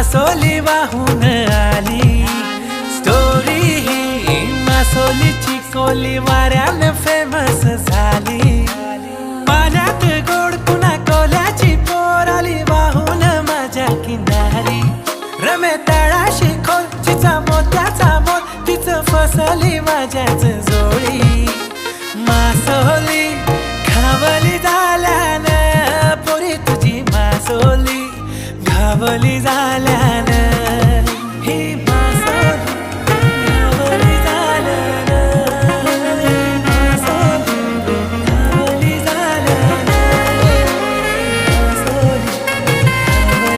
मासोली वाहून आली. स्टोरी ही मासोलीची कोली वाऱ्यानं फेमस झाली. पाण्यात गोड पुन्हा कोल्याची पोर आली वाहून माझ्या किनारी. रमे तळाशी खोल तिचा मोत्याचा मोल, तिचं फसली माझ्याच जोडी. मासोली घावली झाल्यानं पोरी तुझी मासोली घावली झाल्या